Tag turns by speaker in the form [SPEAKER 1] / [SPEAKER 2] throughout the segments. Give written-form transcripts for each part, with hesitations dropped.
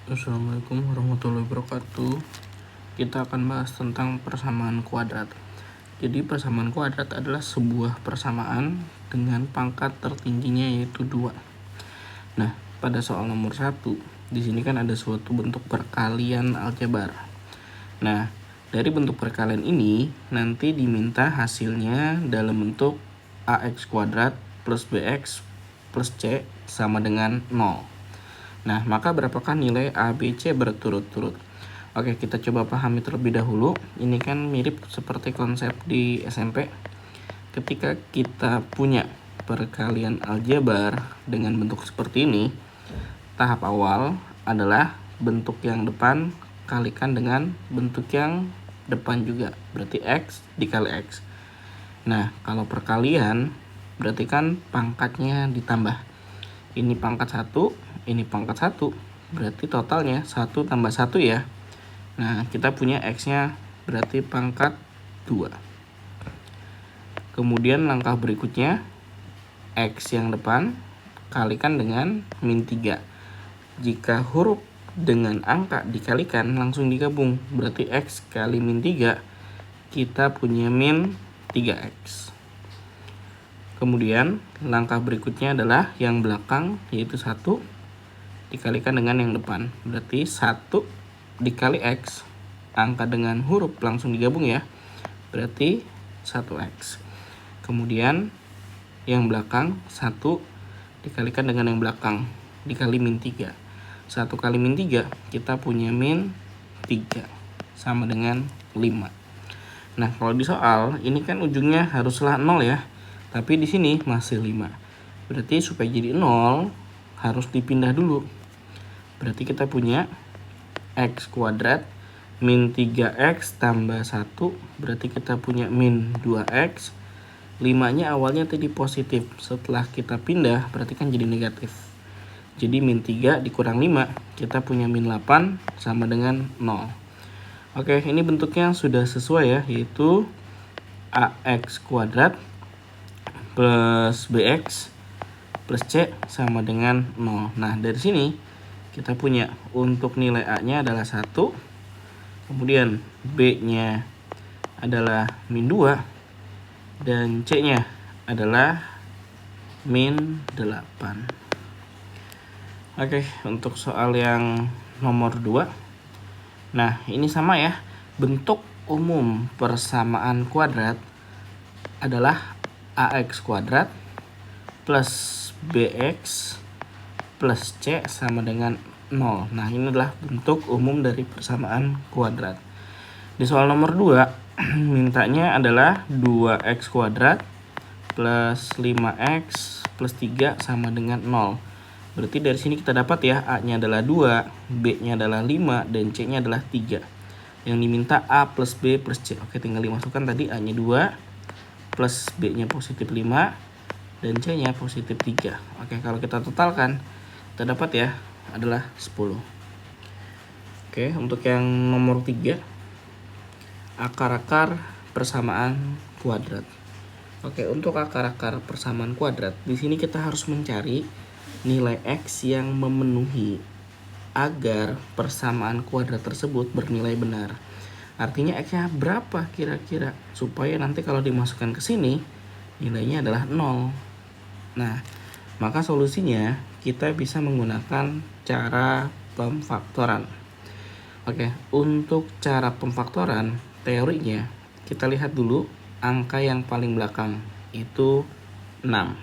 [SPEAKER 1] Assalamualaikum warahmatullahi wabarakatuh. Kita akan bahas tentang persamaan kuadrat. Jadi persamaan kuadrat adalah sebuah persamaan dengan pangkat tertingginya yaitu 2. Nah, pada soal nomor 1, di sini kan ada suatu bentuk perkalian aljabar. Nah, dari bentuk perkalian ini nanti diminta hasilnya dalam bentuk ax kuadrat plus bx plus c sama dengan 0. Nah, maka berapakah nilai A, B, C berturut-turut? Oke, kita coba pahami terlebih dahulu. Ini kan mirip seperti konsep di SMP. Ketika kita punya perkalian aljabar dengan bentuk seperti ini, tahap awal adalah bentuk yang depan kalikan dengan bentuk yang depan juga. Berarti X dikali X. Nah, kalau perkalian berarti kan pangkatnya ditambah. Ini pangkat 1, ini pangkat 1. Berarti totalnya 1 tambah 1 ya. Nah, kita punya X-nya berarti pangkat 2. Kemudian langkah berikutnya, X yang depan kalikan dengan min 3. Jika huruf dengan angka dikalikan langsung digabung. Berarti X kali min 3, kita punya min 3X. Kemudian langkah berikutnya adalah yang belakang, yaitu 1 dikalikan dengan yang depan. Berarti 1 dikali X, angka dengan huruf langsung digabung ya. Berarti 1X. Kemudian yang belakang 1 dikalikan dengan yang belakang, dikali min 3. 1 kali min 3, kita punya min 3 sama dengan 5. Nah, kalau di soal ini kan ujungnya haruslah 0 ya. Tapi di sini masih 5. Berarti supaya jadi 0 harus dipindah dulu. Berarti kita punya X kuadrat min 3X tambah 1. Berarti kita punya min 2X. 5-nya awalnya tadi positif. Setelah kita pindah berarti kan jadi negatif. Jadi min 3 dikurang 5. Kita punya min 8 sama dengan 0. Oke, ini bentuknya sudah sesuai ya. Yaitu AX kuadrat plus BX plus C sama dengan 0. Nah, dari sini kita punya untuk nilai A-nya adalah 1. Kemudian B-nya adalah min 2. Dan C-nya adalah min 8. Oke, untuk soal yang nomor 2. Nah, ini sama ya. Bentuk umum persamaan kuadrat adalah AX kuadrat plus BX plus C sama dengan 0. Nah, ini adalah bentuk umum dari persamaan kuadrat. Di soal nomor 2, mintanya adalah 2X kuadrat plus 5X plus 3 sama dengan 0. Berarti dari sini kita dapat ya, A-nya adalah 2, B-nya adalah 5, dan C-nya adalah 3. Yang diminta A plus B plus C. Oke, tinggal dimasukkan tadi A-nya 2, plus B-nya positif 5, dan C-nya positif 3. Oke, kalau kita totalkan, kita dapat ya, adalah 10. Oke, untuk yang nomor 3, akar-akar persamaan kuadrat. Oke, untuk akar-akar persamaan kuadrat, di sini kita harus mencari nilai X yang memenuhi agar persamaan kuadrat tersebut bernilai benar. Artinya X-nya berapa kira-kira supaya nanti kalau dimasukkan ke sini nilainya adalah 0. Nah, maka solusinya kita bisa menggunakan cara pemfaktoran. Oke, untuk cara pemfaktoran teorinya kita lihat dulu angka yang paling belakang itu 6.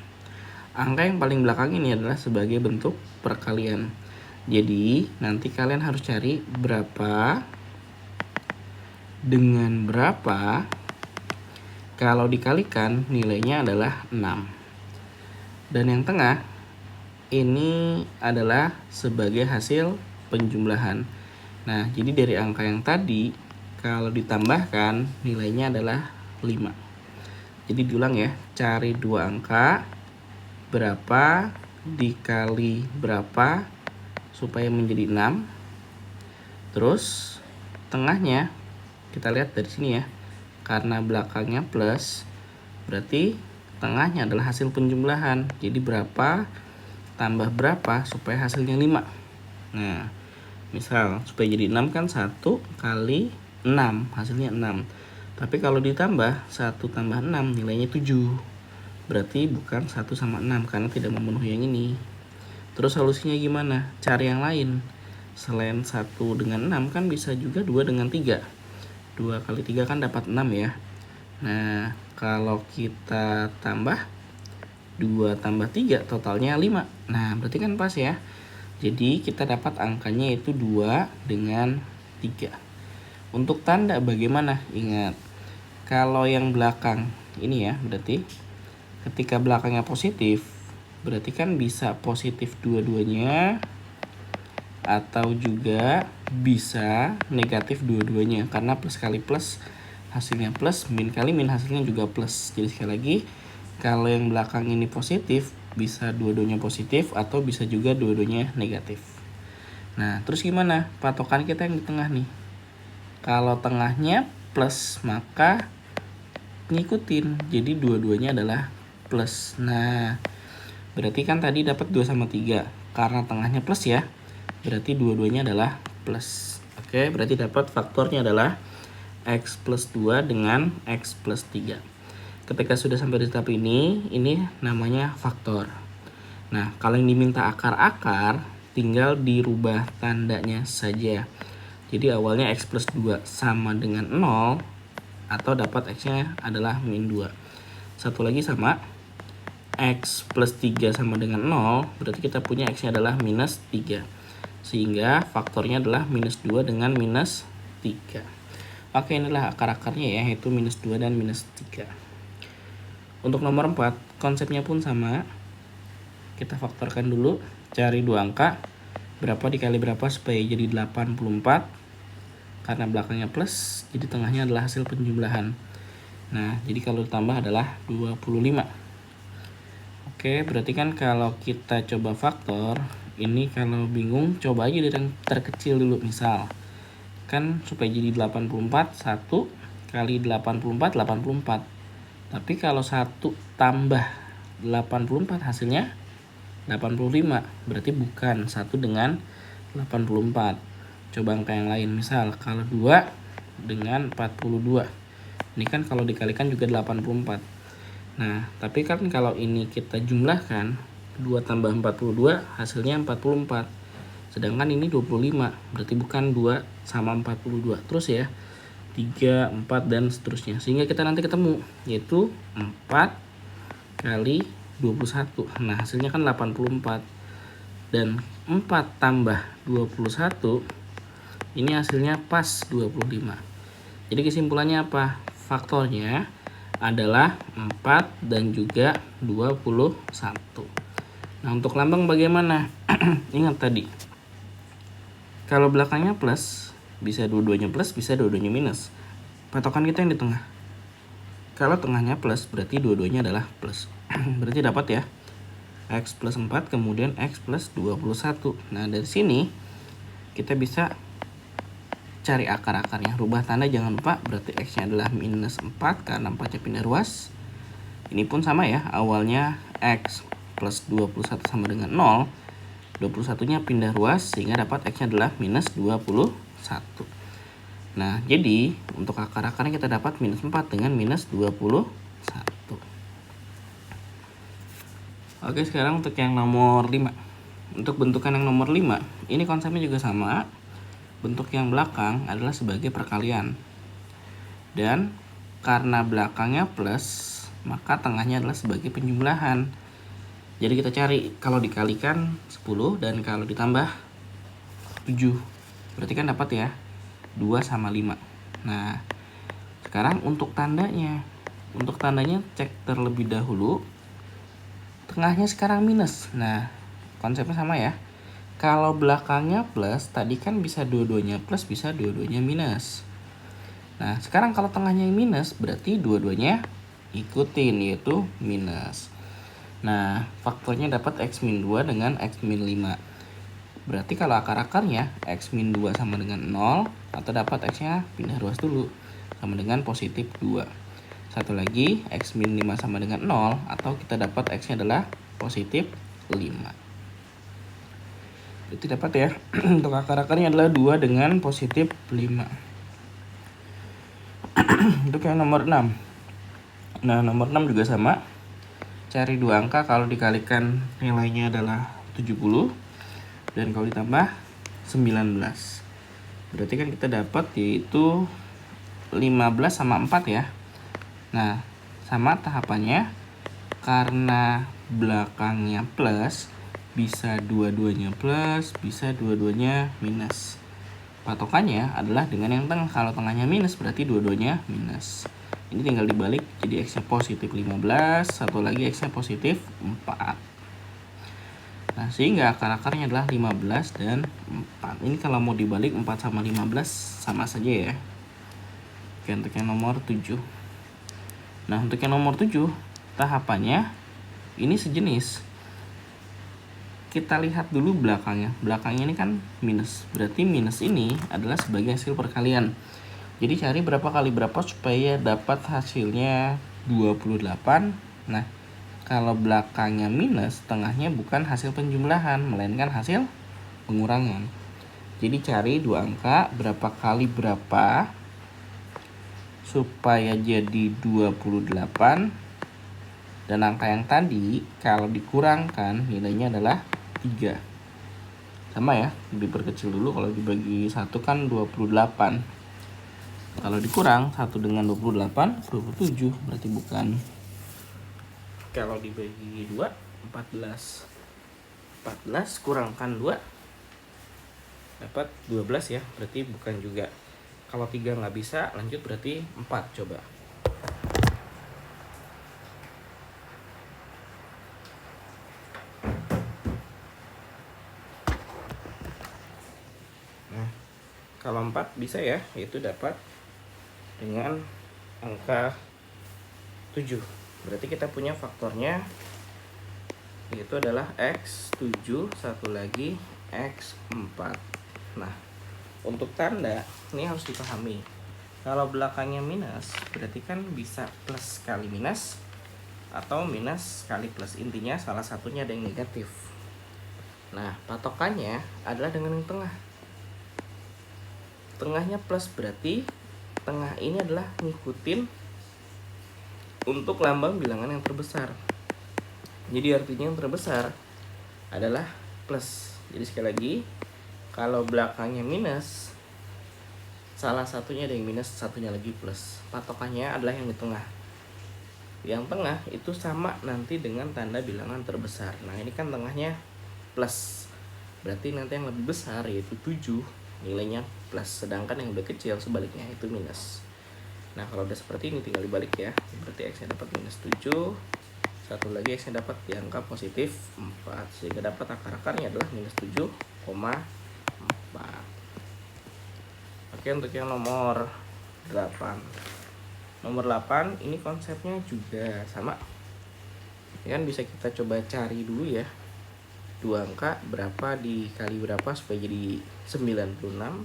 [SPEAKER 1] Angka yang paling belakang ini adalah sebagai bentuk perkalian. Jadi nanti kalian harus cari berapa dengan berapa kalau dikalikan nilainya adalah 6. Dan yang tengah ini adalah sebagai hasil penjumlahan. Nah, jadi dari angka yang tadi kalau ditambahkan nilainya adalah 5. Jadi diulang ya, cari dua angka berapa dikali berapa supaya menjadi 6. Terus tengahnya kita lihat dari sini ya, karena belakangnya plus, berarti tengahnya adalah hasil penjumlahan. Jadi berapa tambah berapa supaya hasilnya 5. Nah, Misal supaya jadi 6 kan 1 kali 6 hasilnya 6. Tapi kalau ditambah 1 tambah 6 nilainya 7. Berarti bukan 1 sama 6 karena tidak memenuhi yang ini. Terus solusinya gimana? Cari yang lain. Selain 1 dengan 6 kan bisa juga 2 dengan 3. 2 kali 3 kan dapat 6 ya. Nah, kalau kita tambah 2 tambah 3 totalnya 5. Nah, berarti kan pas ya. Jadi kita dapat angkanya itu 2 dengan 3. Untuk tanda bagaimana? Ingat, kalau yang belakang ini ya, berarti ketika belakangnya positif, berarti kan bisa positif dua-duanya atau juga bisa negatif dua-duanya, karena plus kali plus hasilnya plus, min kali min hasilnya juga plus. Jadi sekali lagi, kalau yang belakang ini positif bisa dua-duanya positif atau bisa juga dua-duanya negatif. Nah, terus gimana? Patokan kita yang di tengah nih. Kalau tengahnya plus maka ngikutin, jadi dua-duanya adalah plus. Nah, berarti kan tadi dapat 2 sama 3. Karena tengahnya plus ya, berarti dua-duanya adalah plus. Oke, berarti dapat faktornya adalah X plus 2 dengan X plus 3. Ketika sudah sampai di tahap ini namanya faktor. Nah, kalau yang diminta akar-akar, tinggal dirubah tandanya saja. Jadi awalnya X plus 2 sama dengan 0, atau dapat X-nya adalah min 2. Satu lagi sama, X plus 3 sama dengan 0, berarti kita punya X-nya adalah minus 3. Sehingga faktornya adalah minus 2 dengan minus 3. Oke, inilah akar-akarnya ya, yaitu minus 2 dan minus 3. Untuk nomor 4, konsepnya pun sama. Kita faktorkan dulu, cari dua angka. Berapa dikali berapa supaya jadi 84. Karena belakangnya plus, jadi tengahnya adalah hasil penjumlahan. Nah, jadi kalau ditambah adalah 25. Oke, berarti kan kalau kita coba faktor, ini kalau bingung coba aja dari yang terkecil dulu. Misal, kan supaya jadi 84, 1 kali 84, 84. Tapi kalau 1 tambah 84 hasilnya 85. Berarti bukan 1 dengan 84. Coba angka yang lain. Misal kalau 2 dengan 42. Ini kan kalau dikalikan juga 84. Nah, tapi kan kalau ini kita jumlahkan, 2 tambah 42 hasilnya 44. Sedangkan ini 25. Berarti bukan 2 sama 42. Terus ya, 3, 4, dan seterusnya. Sehingga kita nanti ketemu, yaitu 4 kali 21. Nah, hasilnya kan 84. Dan 4 tambah 21, ini hasilnya pas 25. Jadi kesimpulannya apa? Faktornya adalah 4 dan juga 21. Nah, untuk lambang bagaimana? Ingat tadi, kalau belakangnya plus, bisa dua-duanya plus, bisa dua-duanya minus. Patokan kita yang di tengah. Kalau tengahnya plus, berarti dua-duanya adalah plus. Berarti dapat ya, X plus 4, kemudian X plus 21. Nah, dari sini kita bisa cari akar-akarnya. Rubah tanda jangan lupa, berarti X-nya adalah minus 4 karena 4-nya pindah ruas. Ini pun sama ya, awalnya X plus 21 sama dengan 0. 21-nya pindah ruas sehingga dapat X-nya adalah minus 21. Nah, jadi untuk akar-akarnya kita dapat minus 4 dengan minus 21. Oke, sekarang untuk yang nomor 5. Untuk bentukan yang nomor 5, ini konsepnya juga sama. Bentuk yang belakang adalah sebagai perkalian. Dan karena belakangnya plus, maka tengahnya adalah sebagai penjumlahan. Jadi kita cari, kalau dikalikan 10 dan kalau ditambah 7. Berarti kan dapat ya, 2 sama 5. Nah, sekarang untuk tandanya. Untuk tandanya cek terlebih dahulu. Tengahnya sekarang minus. Nah, konsepnya sama ya. Kalau belakangnya plus, tadi kan bisa dua-duanya plus, bisa dua-duanya minus. Nah, sekarang kalau tengahnya yang minus, berarti dua-duanya ikutin, yaitu minus. Nah, faktornya dapat X min 2 dengan X min 5. Berarti kalau akar-akarnya X min 2 sama dengan 0, atau dapat X-nya pindah ruas dulu, sama dengan positif 2. Satu lagi, X min 5 sama dengan 0, atau kita dapat X-nya adalah positif 5. Berarti dapat ya. Untuk akar-akarnya adalah 2 dengan positif 5. Untuk yang nomor 6. Nah, nomor 6 juga sama. Cari dua angka kalau dikalikan nilainya adalah 70 dan kalau ditambah 19. Berarti kan kita dapat yaitu 15 sama 4 ya. Nah, sama tahapannya. Karena belakangnya plus, bisa dua-duanya plus, bisa dua-duanya minus. Patokannya adalah dengan yang tengah. Kalau tengahnya minus berarti dua-duanya minus. Ini tinggal dibalik jadi x-nya positif 15, satu lagi x-nya positif 4. Nah, sehingga akar-akarnya adalah 15 dan 4. Ini kalau mau dibalik 4 sama 15 sama saja ya. Oke, untuk yang nomor 7. Nah, untuk yang nomor 7, tahapannya ini sejenis. Kita lihat dulu belakangnya. Belakangnya ini kan minus. Berarti minus ini adalah sebagai hasil perkalian. Jadi cari berapa kali berapa supaya dapat hasilnya 28. Nah, kalau belakangnya minus, tengahnya bukan hasil penjumlahan, melainkan hasil pengurangan. Jadi cari dua angka berapa kali berapa supaya jadi 28. Dan angka yang tadi kalau dikurangkan nilainya adalah 3. Sama ya, diperkecil dulu. Kalau dibagi 1 kan 28. Kalau dikurang 1 dengan 28, 27. Berarti bukan. Kalau dibagi 2, 14. 14 kurangkan 2 dapat 12 ya. Berarti bukan juga. Kalau 3 nggak bisa, lanjut berarti 4 coba. Kalau 4 bisa ya, yaitu dapat dengan angka 7. Berarti kita punya faktornya yaitu adalah X7, satu lagi X4. Nah, untuk tanda ini harus dipahami. Kalau belakangnya minus, berarti kan bisa plus kali minus atau minus kali plus. Intinya salah satunya ada yang negatif. Nah, patokannya adalah dengan yang tengah. Tengahnya plus berarti tengah ini adalah ngikutin untuk lambang bilangan yang terbesar. Jadi artinya yang terbesar adalah plus. Jadi sekali lagi, kalau belakangnya minus, salah satunya ada yang minus, satunya lagi plus. Patokannya adalah yang di tengah. Yang tengah itu sama nanti dengan tanda bilangan terbesar. Nah, ini kan tengahnya plus. Berarti nanti yang lebih besar yaitu 7 nilainya plus, sedangkan yang udah kecil sebaliknya itu minus. Nah, kalau udah seperti ini tinggal dibalik ya. Berarti x-nya dapat minus 7, satu lagi x-nya dapat di angka positif 4, sehingga dapat akar-akarnya adalah minus 7,4. Oke, untuk yang nomor 8. Nomor 8 ini konsepnya juga sama. Ya kan, bisa kita coba cari dulu ya. Dua angka berapa dikali berapa supaya jadi 96.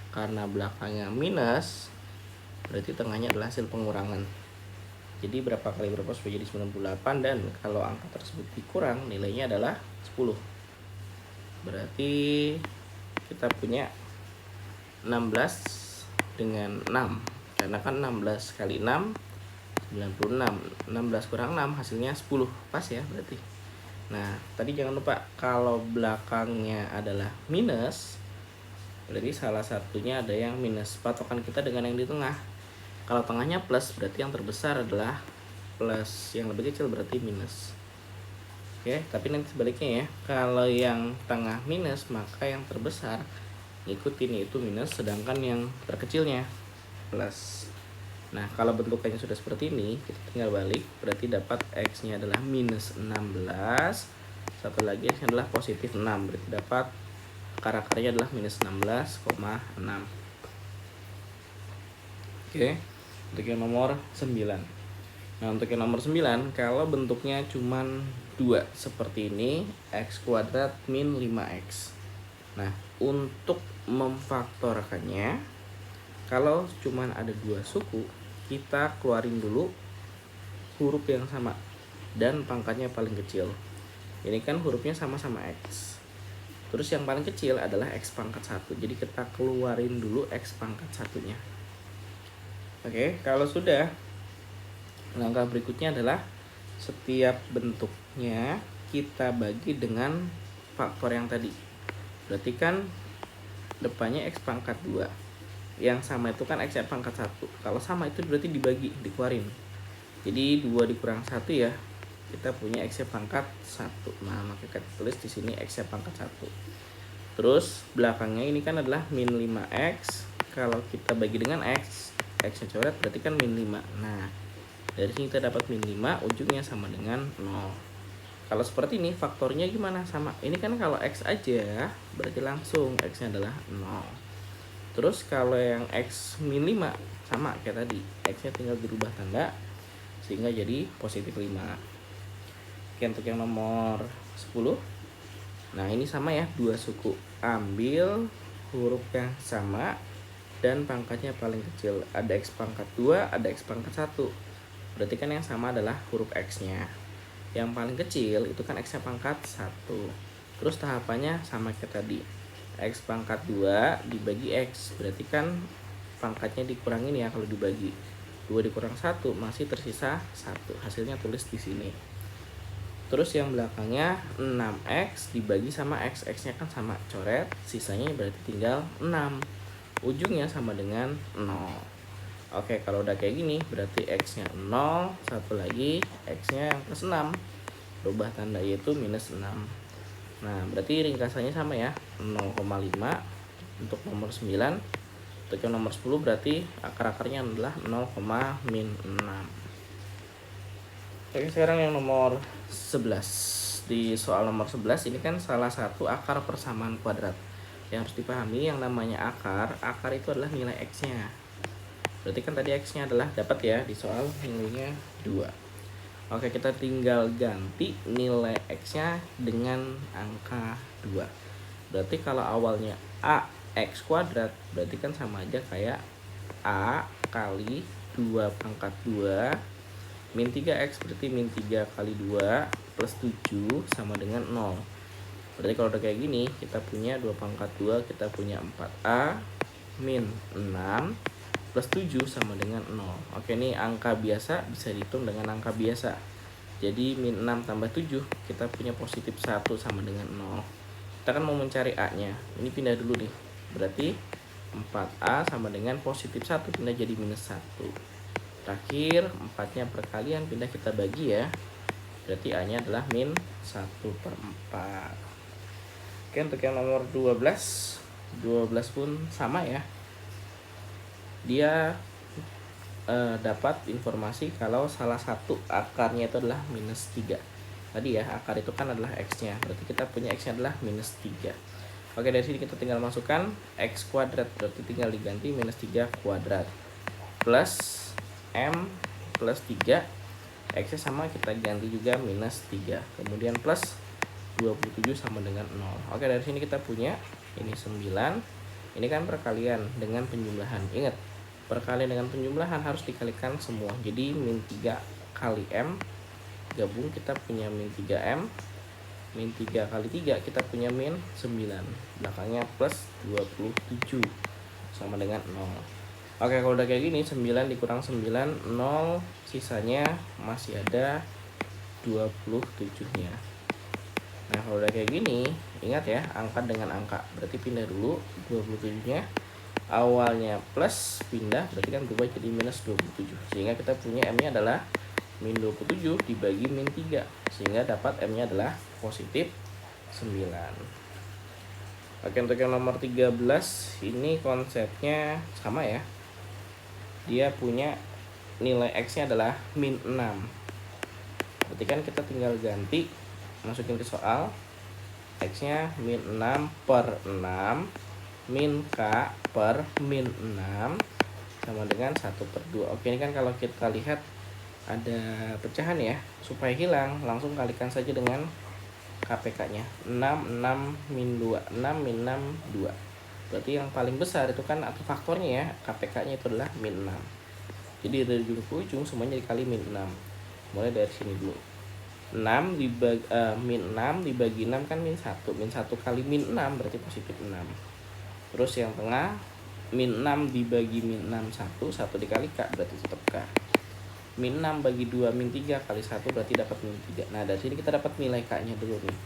[SPEAKER 1] Karena belakangnya minus, berarti tengahnya adalah hasil pengurangan. Jadi berapa kali berapa supaya jadi 98, dan kalau angka tersebut dikurang nilainya adalah 10. Berarti kita punya 16 dengan 6. Karena kan 16 kali 6 96. 16 kurang 6 hasilnya 10. Pas ya berarti. Nah, tadi jangan lupa kalau belakangnya adalah minus, berarti salah satunya ada yang minus. Patokan kita dengan yang di tengah. Kalau tengahnya plus, berarti yang terbesar adalah plus, yang lebih kecil berarti minus. Oke, tapi nanti sebaliknya ya. Kalau yang tengah minus, maka yang terbesar ngikutin yaitu minus, sedangkan yang terkecilnya plus. Nah, kalau bentukannya sudah seperti ini, kita tinggal balik. Berarti dapat x-nya adalah minus 16. Satu lagi x-nya adalah positif 6. Berarti dapat akar-akarnya adalah minus 16,6. Oke, untuk yang nomor 9. Nah, untuk yang nomor 9, kalau bentuknya cuman 2 seperti ini, x kuadrat min 5x. Nah, untuk memfaktorkannya, kalau cuman ada 2 suku, kita keluarin dulu huruf yang sama dan pangkatnya paling kecil. Ini kan hurufnya sama-sama x. Terus yang paling kecil adalah X pangkat 1. Jadi kita keluarin dulu X pangkat 1-nya. Oke, kalau sudah, langkah berikutnya adalah setiap bentuknya kita bagi dengan faktor yang tadi. Berarti kan depannya X pangkat 2. Yang sama itu kan X pangkat 1. Kalau sama itu berarti dibagi, dikeluarin. Jadi 2 dikurang 1 ya, kita punya X pangkat 1. Nah, maka kita tulis di sini X pangkat 1. Terus belakangnya ini kan adalah min 5X. Kalau kita bagi dengan X, X-nya coret berarti kan min 5. Nah, dari sini kita dapat min 5, ujungnya sama dengan 0. Kalau seperti ini, faktornya gimana? Sama. Ini kan kalau X aja, berarti langsung X-nya adalah 0. Terus kalau yang X min 5, sama kayak tadi. X-nya tinggal dirubah tanda, sehingga jadi positif 5. Oke, untuk yang nomor 10. Nah, ini sama ya, 2 suku. Ambil huruf yang sama dan pangkatnya paling kecil. Ada X pangkat 2, ada X pangkat 1. Berarti kan yang sama adalah huruf X-nya. Yang paling kecil itu kan X-nya pangkat 1. Terus tahapannya sama kayak tadi. X pangkat 2 dibagi X. Berarti kan pangkatnya dikurangin ya kalau dibagi. 2 dikurang 1 masih tersisa 1. Hasilnya tulis di sini. Terus yang belakangnya 6X dibagi sama X. X-nya kan sama, coret. Sisanya berarti tinggal 6. Ujungnya sama dengan 0. Oke, kalau udah kayak gini berarti X-nya 0. Satu lagi X-nya yang plus 6. Rubah tanda yaitu minus 6. Nah, berarti ringkasannya sama ya, 0,5 untuk nomor 9. Untuk yang nomor 10 berarti akar-akarnya adalah 0,-6. Oke, sekarang yang nomor 11. Di soal nomor 11 ini kan salah satu akar persamaan kuadrat. Yang harus dipahami yang namanya akar itu adalah nilai X-nya. Berarti kan tadi X-nya adalah dapat ya di soal nilainya 2. Oke, kita tinggal ganti nilai X-nya dengan angka 2. Berarti kalau awalnya A X kuadrat, berarti kan sama aja kayak A kali 2 pangkat 2 min 3X, berarti min 3 kali 2 plus 7 sama dengan 0. Berarti kalau udah kayak gini, kita punya 2 pangkat 2, kita punya 4A min 6 plus 7 sama dengan 0. Oke, ini angka biasa bisa dihitung dengan angka biasa. Jadi min 6 tambah 7, kita punya positif 1 sama dengan 0. Kita kan mau mencari A-nya. Ini pindah dulu nih. Berarti 4A sama dengan positif 1, pindah jadi minus 1. Terakhir 4-nya perkalian, pindah kita bagi ya. Berarti A-nya adalah min 1/4. Oke, untuk yang nomor 12 pun sama ya. Dia dapat informasi kalau salah satu akarnya itu adalah minus 3. Tadi ya, akar itu kan adalah X-nya. Berarti kita punya X-nya adalah minus 3. Oke, dari sini kita tinggal masukkan X kuadrat. Berarti tinggal diganti minus 3 kuadrat. Plus M plus 3. X-nya sama, kita ganti juga minus 3. Kemudian plus 27 sama dengan 0. Oke, dari sini kita punya ini 9. Ini kan perkalian dengan penjumlahan. Ingat, perkalian dengan penjumlahan harus dikalikan semua. Jadi min 3 kali M, gabung kita punya min 3M. Min 3 kali 3 kita punya min 9. Belakangnya plus 27 sama dengan 0. Oke, kalau udah kayak gini, 9 dikurang 9, 0. Sisanya masih ada 27-nya. Nah, kalau udah kayak gini, ingat ya, angka dengan angka. Berarti pindah dulu 27-nya. Awalnya plus, pindah, berarti kan berubah jadi minus 27. Sehingga kita punya M-nya adalah min 27 dibagi min 3. Sehingga dapat M-nya adalah positif 9. Oke, untuk yang nomor 13, ini konsepnya sama ya. Dia punya nilai X-nya adalah min 6. Berarti kan kita tinggal ganti, masukin ke soal. X-nya min 6 per 6 min K per min 6 sama dengan 1/2. Oke, ini kan kalau kita lihat ada pecahan ya. Supaya hilang, langsung kalikan saja dengan KPK-nya. 6 min 2. 6 min 6, 2. Berarti yang paling besar itu kan, atau faktornya ya, KPK-nya itu adalah min 6. Jadi dari ujung ke ujung semuanya dikali min 6. Mulai dari sini dulu. min 6 dibagi 6 kan min 1. Min 1 kali min 6 berarti positif 6. Terus yang tengah min 6 dibagi min 6 1 dikali K berarti tetap K. Min 6 bagi 2 min 3 kali 1 berarti dapat min 3. Nah, dari sini kita dapat nilai K-nya dulu nih.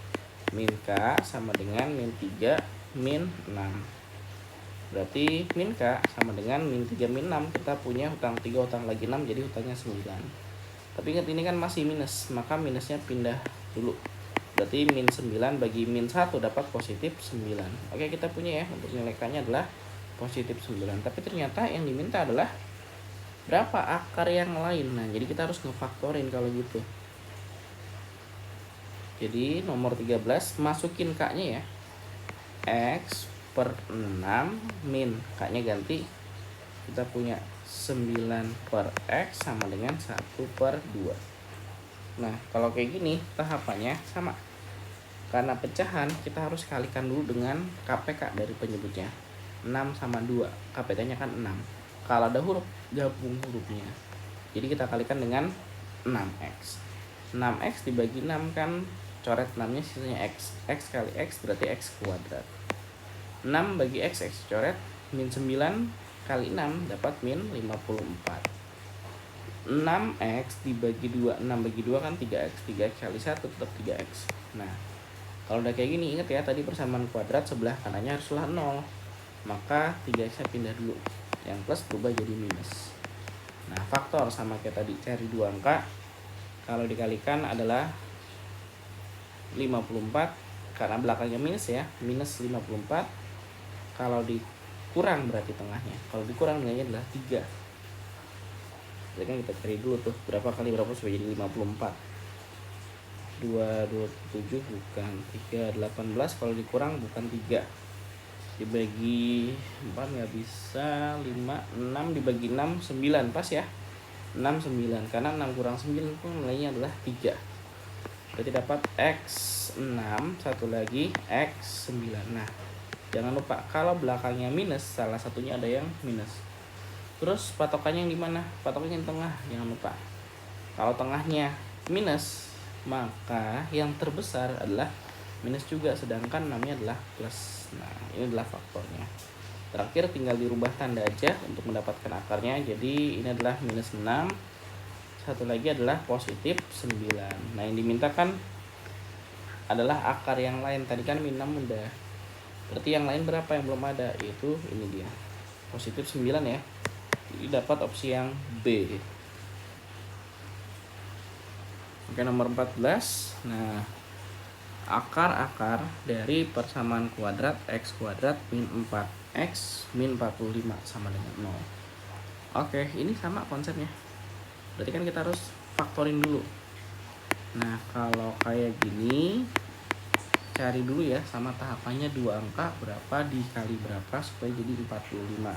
[SPEAKER 1] Min K sama dengan min 3 min 6. Berarti min K sama dengan min 3 min 6. Kita punya hutang 3, hutang lagi 6, jadi hutangnya 9. Tapi ingat ini kan masih minus, maka minusnya pindah dulu. Berarti min 9 bagi min 1 dapat positif 9. Oke, kita punya ya, untuk nilai K-nya adalah positif 9. Tapi ternyata yang diminta adalah berapa akar yang lain. Nah, jadi kita harus ngefaktorin kalau gitu. Jadi nomor 13 masukin K-nya ya. X per 6 min K-nya ganti. Kita punya 9 per X sama dengan 1 per 2. Nah, kalau kayak gini tahapannya sama. Karena pecahan kita harus kalikan dulu dengan KPK dari penyebutnya. 6 sama 2, KPK-nya kan 6. Kalau ada huruf, gabung hurufnya. Jadi kita kalikan dengan 6X. 6X dibagi 6 kan coret 6-nya sisanya X. X kali X berarti X kuadrat. 6 bagi X, X coret. Min 9 kali 6 dapat min 54. 6X dibagi 2, 6 bagi 2 kan 3X. 3X kali 1 tetap 3X. Nah, kalau udah kayak gini, ingat ya tadi persamaan kuadrat sebelah kanannya haruslah 0. Maka 3X nya pindah dulu. Yang plus berubah jadi minus. Nah, faktor sama kayak tadi, cari 2 angka. Kalau dikalikan adalah 54. Karena belakangnya minus ya, minus 54. Kalau dikurang berarti tengahnya. Kalau dikurang nilainya adalah 3. Jadi kan kita cari dulu tuh, berapa kali berapa supaya jadi 54. 227 bukan 3, 18. Kalau dikurang bukan 3. Dibagi 4 nggak bisa. 5, 6 dibagi 6, 9 pas ya. 6, 9. Karena 6 kurang 9 pun nilainya adalah 3. Berarti dapat X6, satu lagi X9. Nah, jangan lupa kalau belakangnya minus, salah satunya ada yang minus. Terus patokannya yang di mana? Patokannya yang tengah, jangan lupa. Kalau tengahnya minus, maka yang terbesar adalah minus juga, sedangkan namanya adalah plus. Nah, ini adalah faktornya. Terakhir tinggal dirubah tanda aja untuk mendapatkan akarnya. Jadi ini adalah minus 6. Satu lagi adalah positif 9. Nah, yang dimintakan adalah akar yang lain. Tadi kan min 6 udah. Berarti yang lain berapa yang belum ada? Yaitu ini dia. Positif 9 ya. Jadi dapat opsi yang B. Oke, nomor 14. Nah, akar-akar dari persamaan kuadrat X kuadrat min 4X min 45 sama dengan 0. Oke, ini sama konsepnya. Berarti kan kita harus faktorin dulu. Nah, kalau kayak gini, cari dulu ya sama tahapannya 2 angka berapa dikali berapa supaya jadi 45.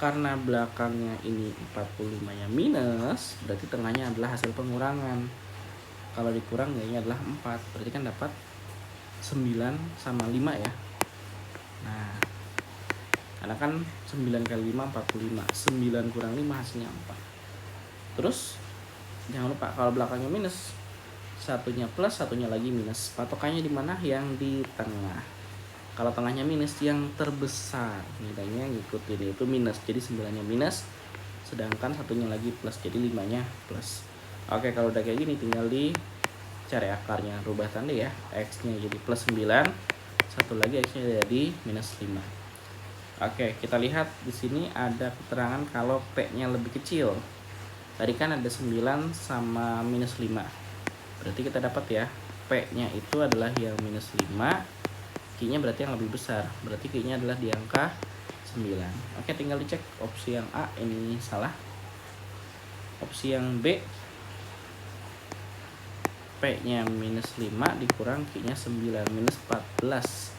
[SPEAKER 1] Karena belakangnya ini 45-nya minus, berarti tengahnya adalah hasil pengurangan. Kalau dikurang nilainya adalah 4, berarti kan dapat 9 sama 5 ya. Nah, karena kan 9 kali 5 45, 9 kurang 5 hasilnya 4. Terus jangan lupa kalau belakangnya minus, satunya plus, satunya lagi minus. Patokannya di mana? Yang di tengah. Kalau tengahnya minus, yang terbesar nilainya ngikutin, itu minus. Jadi 9-nya minus, sedangkan satunya lagi plus, jadi 5-nya plus. Oke, kalau udah kayak gini tinggal dicari akarnya, rubah tanda ya. X-nya jadi plus 9, satu lagi X-nya jadi minus 5. Oke, kita lihat di sini ada keterangan kalau P-nya lebih kecil. Tadi kan ada 9 sama minus 5. Berarti kita dapat ya, P-nya itu adalah yang minus 5. Q-nya berarti yang lebih besar. Berarti Q-nya adalah di angka 9. Oke, tinggal dicek. Opsi yang A ini salah. Opsi yang B, P-nya minus 5 dikurang Q-nya 9, minus 14.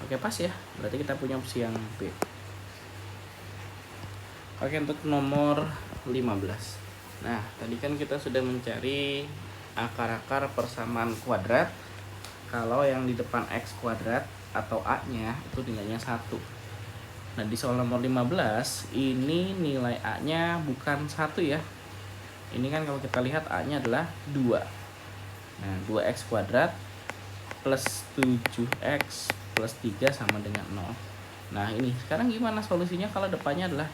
[SPEAKER 1] Oke, pas ya. Berarti kita punya opsi yang B. Oke, untuk nomor 15. Nah, tadi kan kita sudah mencari akar-akar persamaan kuadrat. Kalau yang di depan X kuadrat atau A-nya itu nilainya 1. Nah, di soal nomor 15 ini nilai A-nya bukan 1 ya. Ini kan kalau kita lihat A-nya adalah 2. Nah, 2x kuadrat plus 7x plus 3 sama dengan 0. Nah, ini sekarang gimana solusinya kalau depannya adalah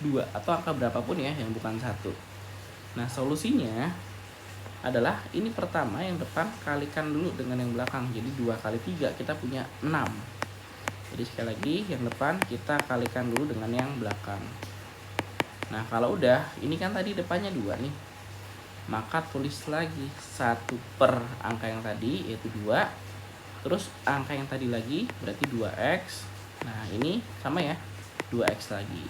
[SPEAKER 1] 2 atau angka berapapun ya yang bukan 1. Nah, solusinya adalah ini pertama yang depan kalikan dulu dengan yang belakang. Jadi 2 kali 3 kita punya 6. Jadi sekali lagi yang depan kita kalikan dulu dengan yang belakang. Nah, kalau udah, ini kan tadi depannya 2 nih. Maka tulis lagi 1 per angka yang tadi yaitu 2. Terus angka yang tadi lagi berarti 2x. Nah, ini sama ya, 2x lagi.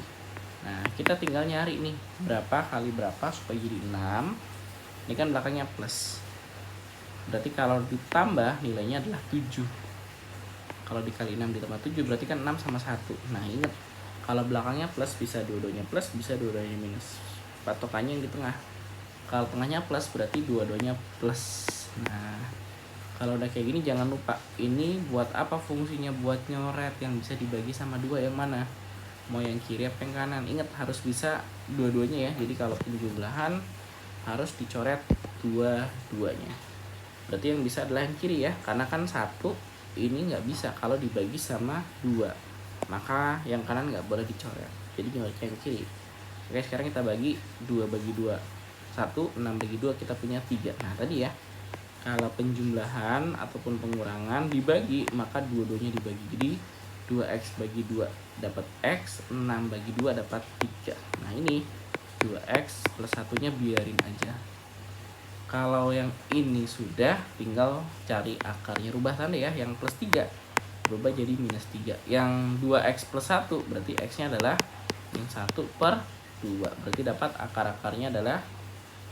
[SPEAKER 1] Nah, kita tinggal nyari nih berapa kali berapa supaya jadi 6. Ini kan belakangnya plus. Berarti kalau ditambah nilainya adalah 7. Kalau dikali 6 ditambah 7 berarti kan 6 sama 1. Nah, ingat kalau belakangnya plus bisa dua-duanya plus, bisa dua-duanya minus. Patokannya yang di tengah. Kalau tengahnya plus berarti dua-duanya plus. Nah, kalau udah kayak gini jangan lupa ini buat apa fungsinya, buat nyoret yang bisa dibagi sama 2 yang mana? Mau yang kiri apa yang kanan? Ingat harus bisa dua-duanya ya. Jadi kalau penjumlahan harus dicoret dua-duanya. Berarti yang bisa adalah yang kiri ya, karena kan 1 ini nggak bisa kalau dibagi sama 2. Maka yang kanan nggak boleh dicoret. Jadi nyoretnya yang kiri. Oke, sekarang kita bagi 2 bagi 2. 1, 6 bagi 2 kita punya 3. Nah, tadi ya, kalau penjumlahan ataupun pengurangan dibagi, maka dua-duanya dibagi. Jadi 2x bagi 2 dapat x, 6 bagi 2 dapat 3. Nah, ini 2x plus satunya biarin aja. Kalau yang ini sudah, tinggal cari akarnya, rubah tanda ya, yang plus 3 berubah jadi minus 3. Yang 2x plus 1 berarti x nya adalah min 1 per 2. Berarti dapat akar-akarnya adalah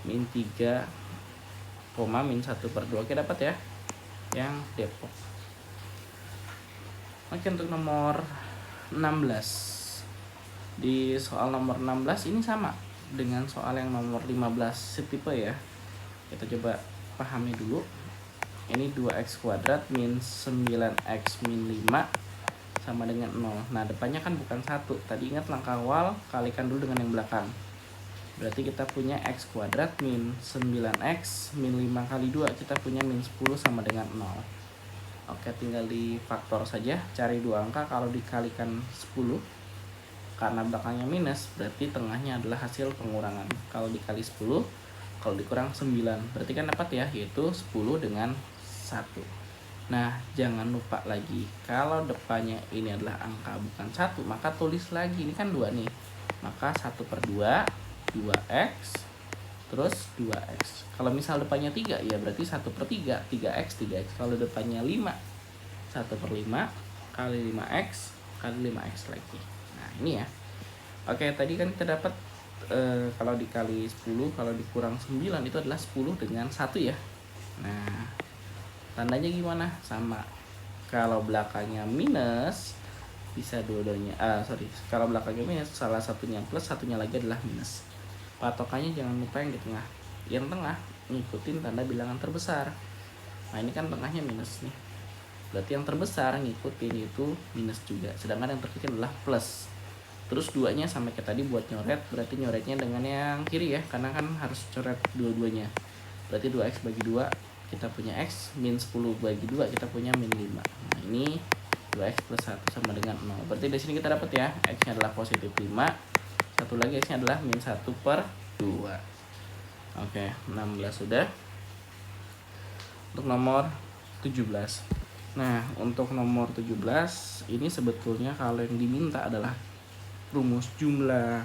[SPEAKER 1] min 3, min 1 per 2. Oke, dapat ya yang Depok. Oke, untuk nomor 16. Di soal nomor 16 ini sama dengan soal yang nomor 15 setipe ya. Kita coba pahami dulu. Ini 2x kuadrat min 9x min 5 sama dengan 0. Nah, depannya kan bukan 1. Tadi ingat langkah awal, kalikan dulu dengan yang belakang. Berarti kita punya x kuadrat min 9x min 5 kali 2. Kita punya min 10 sama dengan 0. Oke, tinggal di faktor saja. Cari dua angka, kalau dikalikan 10. Karena belakangnya minus, berarti tengahnya adalah hasil pengurangan. Kalau dikali 10, kalau dikurang 9, berarti kan dapat ya, yaitu 10 dengan 1. Nah, jangan lupa lagi, kalau depannya ini adalah angka bukan 1, maka tulis lagi, ini kan 2 nih. Maka 1 per 2, 2x, terus 2x. Kalau misal depannya 3, ya berarti 1 per 3, 3x, 3x. Kalau depannya 5, 1 per 5, kali 5x, kali 5x lagi. Nah, ini ya. Oke, tadi kan kita dapat kalau dikali 10, kalau dikurang 9 itu adalah 10 dengan 1 ya. Nah, tandanya gimana? Sama. Kalau belakangnya minus, bisa dua-duanya. Kalau belakangnya minus, salah satunya plus, satunya lagi adalah minus. Patokannya jangan lupa yang di tengah. Yang tengah ngikutin tanda bilangan terbesar. Nah, ini kan tengahnya minus nih. Berarti yang terbesar ngikutin itu minus juga. Sedangkan yang terkecil adalah plus. Terus duanya sama kayak tadi buat nyoret, berarti nyoretnya dengan yang kiri ya, karena kan harus coret dua-duanya. Berarti 2x bagi 2 kita punya x, min 10 bagi 2 kita punya min 5. Nah, ini 2x plus 1 sama dengan 0. Berarti dari sini kita dapat ya, x-nya adalah positif 5. Satu lagi x-nya adalah min 1 per 2. Oke, 16 sudah. Untuk nomor 17. Nah, untuk nomor 17 ini sebetulnya kalau yang diminta adalah rumus jumlah,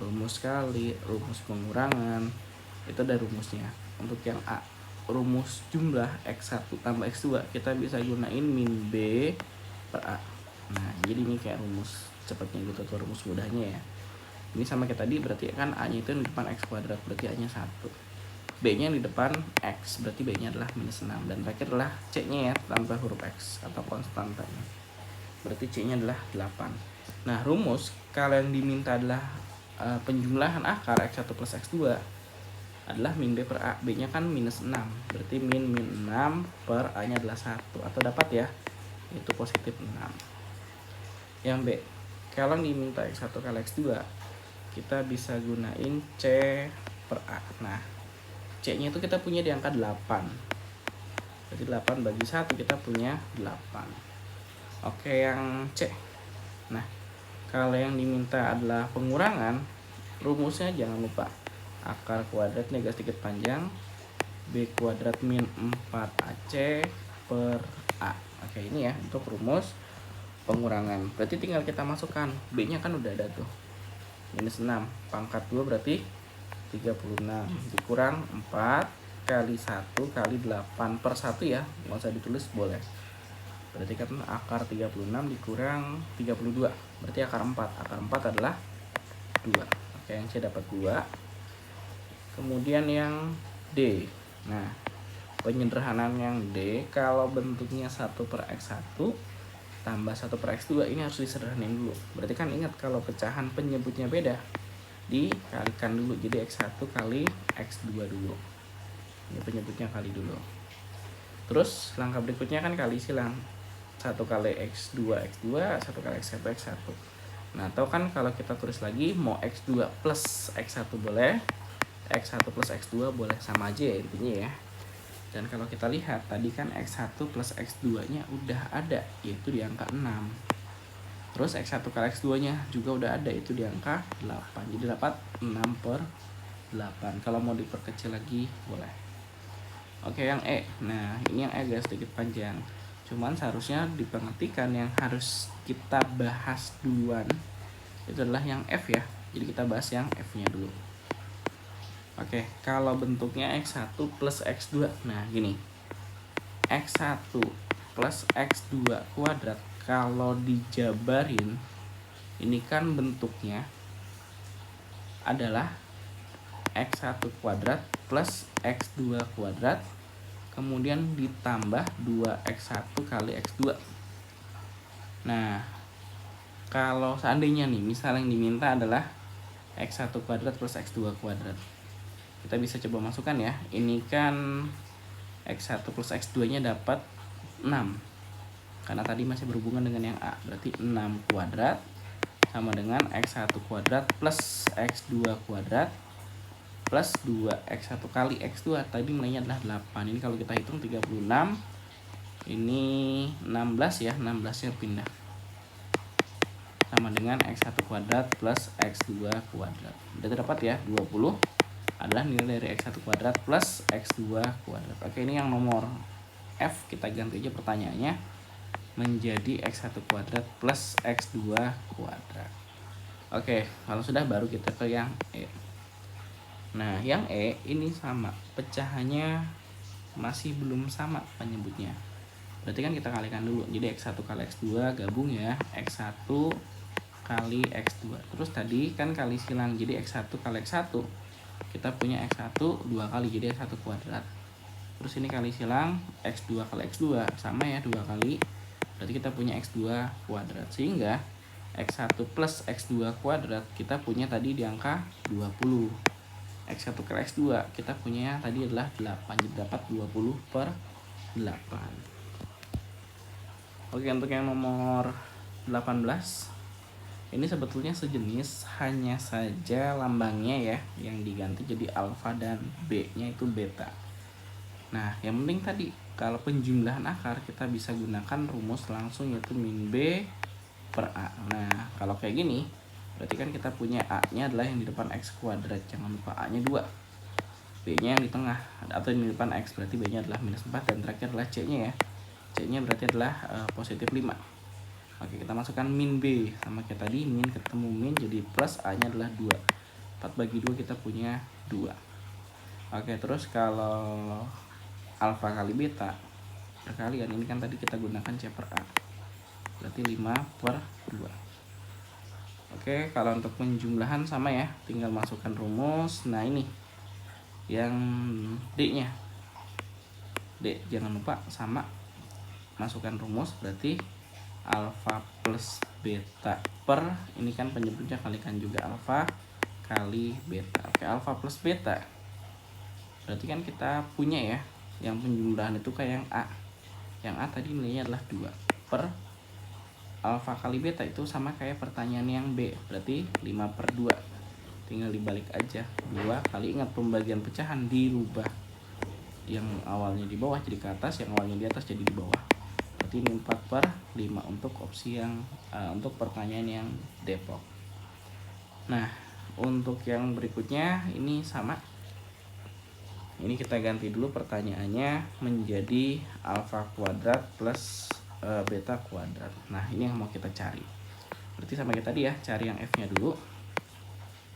[SPEAKER 1] rumus kali, rumus pengurangan. Itu ada rumusnya. Untuk yang A, rumus jumlah x1 tambah x2, kita bisa gunain min B per A. Nah, jadi ini kayak rumus cepatnya gitu, atau rumus mudahnya ya. Ini sama kayak tadi, berarti kan A nya itu di depan x kuadrat, berarti A nya 1. B nya di depan x, berarti B nya adalah minus 6. Dan terakhir adalah C nya ya, tanpa huruf x atau konstantanya, berarti C nya adalah 8. Nah, rumus kalau yang diminta adalah penjumlahan akar x1 plus x2 adalah min B per A. B nya kan minus 6, berarti min 6 per A nya adalah 1, atau dapat ya, itu positif 6. Yang B, kalau yang diminta x1 kali x2, kita bisa gunain C per A. Nah, C nya itu kita punya di angka 8. Berarti 8 bagi 1 kita punya 8. Oke, yang C. Nah, kalau yang diminta adalah pengurangan, rumusnya jangan lupa akar kuadrat garis sedikit panjang B kuadrat min 4AC per A. Oke, ini ya untuk rumus pengurangan. Berarti tinggal kita masukkan. B-nya kan udah ada tuh. Minus 6 pangkat 2 berarti 36 dikurang 4 kali 1 kali 8 per 1 ya. Nggak usah ditulis boleh. Berarti kan akar 36 dikurang 32. Berarti akar 4. Akar 4 adalah 2. Oke, yang C dapat 2. Kemudian yang D. Nah, penyederhanaan yang D, kalau bentuknya 1 per X1 tambah 1 per X2, ini harus disederhanain dulu. Berarti kan ingat kalau pecahan penyebutnya beda, dikalikan dulu. Jadi X1 kali X2 dulu. Ini penyebutnya kali dulu. Terus langkah berikutnya kan kali silang. 1 kali X2 X2, 1 kali X1 X1. Nah, atau kan kalau kita tulis lagi mau X2 plus X1 boleh, X1 plus X2 boleh, sama aja ya intinya ya. Dan kalau kita lihat tadi kan X1 plus X2 nya udah ada, yaitu di angka 6. Terus X1 kali X2 nya juga udah ada, itu di angka 8. Jadi dapat 6 per 8. Kalau mau diperkecil lagi boleh. Oke, yang E. Nah, ini yang E agak sedikit panjang. Cuman seharusnya dipengertikan yang harus kita bahas duluan itu adalah yang F ya. Jadi kita bahas yang F-nya dulu. Oke, kalau bentuknya X1 plus X2. Nah, gini. X1 plus X2 kuadrat kalau dijabarin ini kan bentuknya adalah X1 kuadrat plus X2 kuadrat kemudian ditambah 2X1 kali X2. Nah, kalau seandainya nih misal yang diminta adalah X1 kuadrat plus X2 kuadrat, kita bisa coba masukkan ya. Ini kan X1 plus X2 nya dapat 6, karena tadi masih berhubungan dengan yang A. Berarti 6 kuadrat sama dengan X1 kuadrat plus X2 kuadrat plus 2X1 kali X2. Tadi nilainya adalah 8. Ini kalau kita hitung 36. Ini 16 ya. 16 nya pindah. Sama dengan X1 kuadrat plus X2 kuadrat. Udah terdapat ya. 20 adalah nilai dari X1 kuadrat plus X2 kuadrat. Oke, ini yang nomor F. Kita ganti aja pertanyaannya menjadi X1 kuadrat plus X2 kuadrat. Oke, kalau sudah baru kita ke yang E. Nah, yang E ini sama, pecahannya masih belum sama penyebutnya. Berarti kan kita kalikan dulu. Jadi X1 kali X2 gabung ya, X1 kali X2. Terus tadi kan kali silang, jadi X1 kali X1. Kita punya X1 2 kali, jadi X1 kuadrat. Terus ini kali silang, X2 kali X2 sama ya, 2 kali. Berarti kita punya X2 kuadrat. Sehingga X1 plus X2 kuadrat kita punya tadi di angka 20. X1 kali X2 kita punya tadi adalah 8. Jadi dapat 20 per 8. Oke, untuk yang nomor 18 ini sebetulnya sejenis, hanya saja lambangnya ya yang diganti jadi alfa dan B nya itu beta. Nah, yang penting tadi kalau penjumlahan akar kita bisa gunakan rumus langsung, yaitu min B per A. Nah, kalau kayak gini berarti kan kita punya A-nya adalah yang di depan X kuadrat. Jangan lupa A-nya 2. B-nya yang di tengah atau yang di depan X, berarti B-nya adalah minus 4. Dan terakhir adalah C-nya ya. C-nya berarti adalah positif 5. Oke, kita masukkan min B. Sama kayak tadi, min ketemu min jadi plus, A-nya adalah 2. 4 bagi 2 kita punya 2. Oke, terus kalau alfa kali beta perkalian, ini kan tadi kita gunakan C per A. Berarti 5 per 2. Oke, kalau untuk penjumlahan sama ya, tinggal masukkan rumus. Nah, ini yang D-nya. D jangan lupa sama, masukkan rumus, berarti alfa plus beta per, ini kan penyebutnya kalikan juga alfa kali beta. Oke, alfa plus beta berarti kan kita punya ya, yang penjumlahan itu kayak yang A. Yang A tadi nilainya adalah 2 per alfa kali beta itu sama kayak pertanyaan yang B, berarti 5 per 2. Tinggal dibalik aja, 2 kali, ingat pembagian pecahan dirubah. yang awalnya di bawah jadi ke atas, yang awalnya di atas jadi di bawah. Berarti ini 4/5 untuk opsi yang untuk pertanyaan yang Depok. Nah, untuk yang berikutnya ini sama. Ini kita ganti dulu pertanyaannya menjadi alfa kuadrat plus beta kuadrat. Nah, ini yang mau kita cari. Berarti sama kayak tadi ya, cari yang F-nya dulu.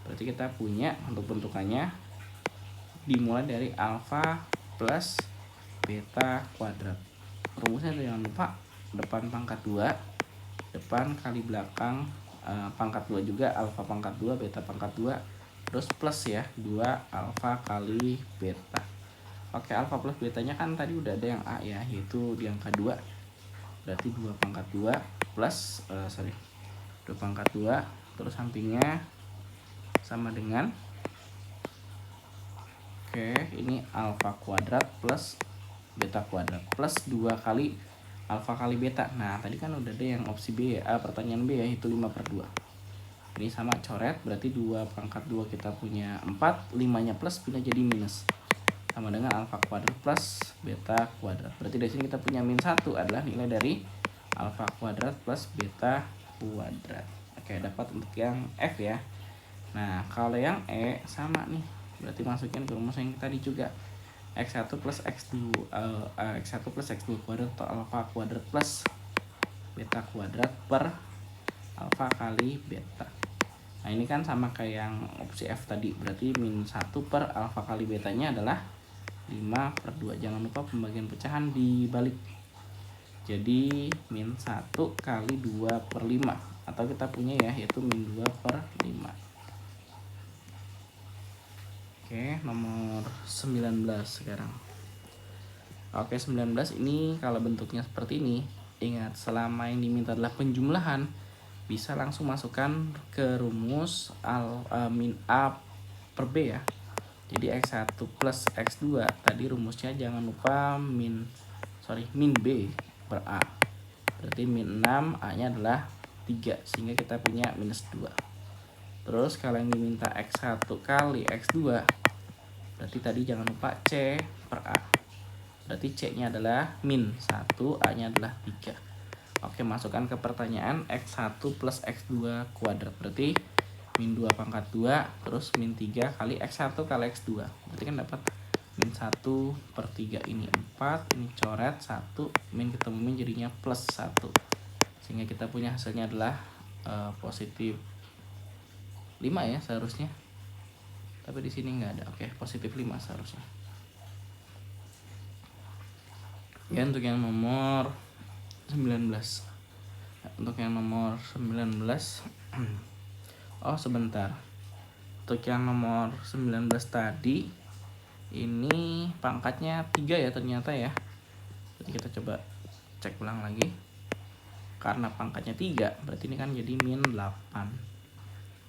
[SPEAKER 1] Berarti kita punya untuk bentukannya dimulai dari alfa plus beta kuadrat. Rumusnya jangan lupa depan pangkat 2, depan kali belakang pangkat 2 juga, alfa pangkat 2, beta pangkat 2, terus plus ya, 2 alfa kali beta. Oke, alfa plus betanya kan tadi udah ada yang A ya, yaitu di angka 2. Berarti 2 pangkat 2 plus 2 pangkat 2, terus sampingnya sama dengan, oke, ini alfa kuadrat plus beta kuadrat plus 2 kali alfa kali beta. Nah, tadi kan udah ada yang opsi B ya, pertanyaan B ya, itu 5/2. Ini sama coret, berarti 2 pangkat 2 kita punya 4, 5-nya plus pindah jadi minus. Sama dengan alfa kuadrat plus beta kuadrat. Berarti dari sini kita punya min 1 adalah nilai dari alfa kuadrat plus beta kuadrat. Oke, dapat untuk yang F ya. Nah, kalau yang E sama nih. Berarti masukin ke rumus yang tadi juga. X1 plus X2 X1 plus X2 kuadrat atau alfa kuadrat plus beta kuadrat per alfa kali beta. Nah, ini kan sama kayak yang opsi F tadi. Berarti min 1 per alfa kali betanya adalah 5/2. Jangan lupa pembagian pecahan dibalik. Jadi min 1 kali 2/5. Atau kita punya ya, yaitu min 2/5. Oke, nomor 19 sekarang. Oke, 19 ini kalau bentuknya seperti ini, ingat selama yang diminta adalah penjumlahan, bisa langsung masukkan ke rumus min A per B ya. Jadi X1 plus X2 tadi rumusnya jangan lupa min B per A. Berarti min 6, A-nya adalah 3, sehingga kita punya minus 2. Terus kalau yang diminta X1 kali X2, berarti tadi jangan lupa C per A. Berarti C-nya adalah min 1, A-nya adalah 3. Oke, masukkan ke pertanyaan X1 plus X2 kuadrat. Berarti min 2 pangkat 2, terus min 3 kali X1 kali X2. Berarti kan dapat min 1/3, ini 4, ini coret 1, min ketemu min jadinya plus 1. Sehingga kita punya hasilnya adalah positif 5 ya seharusnya. Tapi di sini nggak ada. Oke, positif 5 seharusnya. Ya, untuk yang nomor 19. Untuk yang nomor 19 oh sebentar. Untuk yang nomor 19 tadi ini pangkatnya 3 ya ternyata ya. Jadi kita coba cek ulang lagi. Karena pangkatnya 3, berarti ini kan jadi min 8.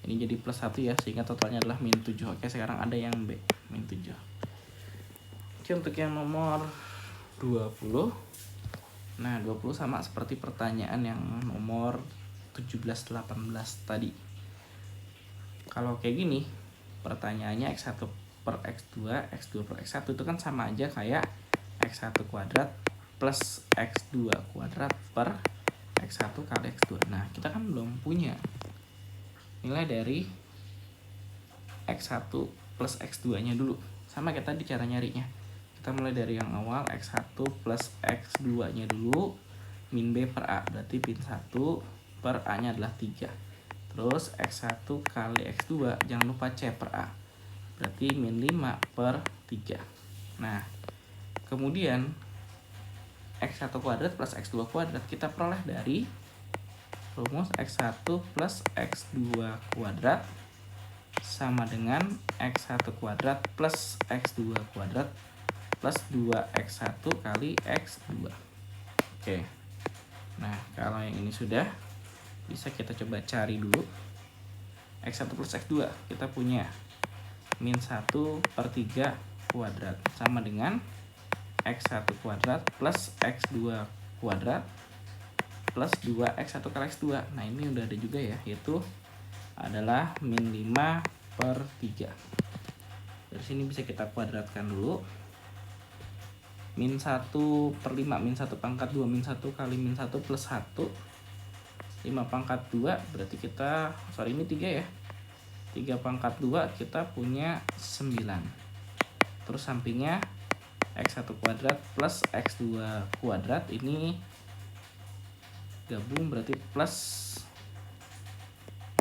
[SPEAKER 1] Ini jadi plus 1 ya, sehingga totalnya adalah min 7. Oke, sekarang ada yang B, min 7. Oke, untuk yang nomor 20. Nah, 20 sama seperti pertanyaan yang nomor 17, 18 tadi. Kalau kayak gini, pertanyaannya X1 per X2, X2 per X1 itu kan sama aja kayak X1 kuadrat plus X2 kuadrat per X1 kali X2. Nah, kita kan belum punya nilai dari X1 plus X2 nya dulu. Sama kayak tadi cara nyarinya. Kita mulai dari yang awal, X1 plus X2 nya dulu, min B per A. Berarti min 1 per A nya adalah 3. Terus X1 kali X2, jangan lupa C per A. Berarti min 5/3. Nah, kemudian X1 kuadrat plus X2 kuadrat kita peroleh dari rumus X1 plus X2 kuadrat sama dengan X1 kuadrat plus X2 kuadrat plus 2X1 kali X2. Oke. Nah, kalau yang ini sudah, bisa kita coba cari dulu. X1 plus X2 kita punya min 1/3 kuadrat sama dengan X1 kuadrat plus X2 kuadrat plus 2X1 kali X2. Nah, ini udah ada juga ya, yaitu adalah min 5/3. Dari sini bisa kita kuadratkan dulu. min 1 per 5, min 1 pangkat 2, min 1 kali min 1 plus 1, 5 pangkat 2, berarti kita, sorry ini 3 ya, 3 pangkat 2 kita punya 9. Terus sampingnya x1 kuadrat plus x2 kuadrat, ini gabung berarti plus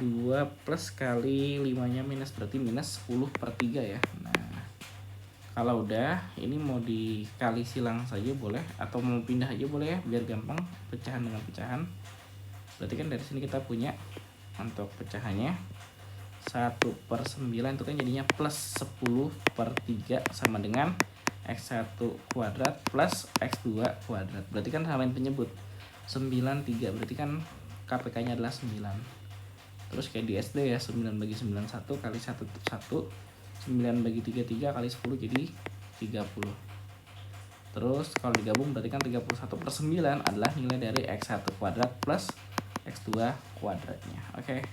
[SPEAKER 1] 2 plus kali 5 nya minus, berarti minus 10 per 3 ya. Nah kalau udah ini mau dikali silang saja boleh, atau mau pindah aja boleh ya, biar gampang pecahan dengan pecahan. Berarti kan dari sini kita punya untuk pecahannya 1 per 9 itu kan jadinya plus 10 per 3 sama dengan x1 kuadrat plus x2 kuadrat. Berarti kan samain penyebut 93, berarti kan KPK nya adalah 9. Terus kayak di SD ya, 9 bagi 9 1 kali 1 9 bagi 3 3 kali 10 jadi 30. Terus kalau digabung berarti kan 31 per 9 adalah nilai dari x1 kuadrat plus x2 kuadratnya. Oke.